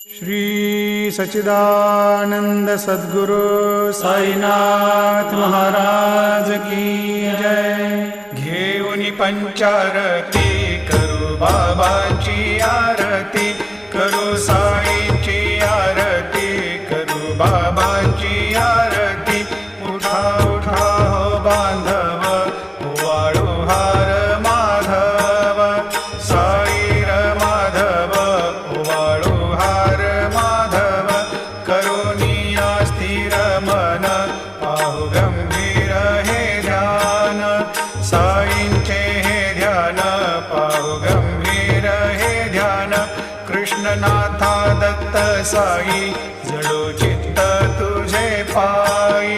श्री सच्चिदानंद सद्गुरु साईनाथ महाराज की जय। घेऊन पंचारती करू बाबाची आरती, करू साईंची आरती, करू बाबांची आरती। उठा उठा हो बांधव, वाळू हार माधव, साई र माधव, वाळू हार माधव। करुणिया स्थिर मन, पाहु गंभीर हे ध्यान, साईंचे हे ध्यान, पाहु गंभीर हे ध्यान। कृष्णनाथा दत्त साई, जडो चित्त तुझे पायी।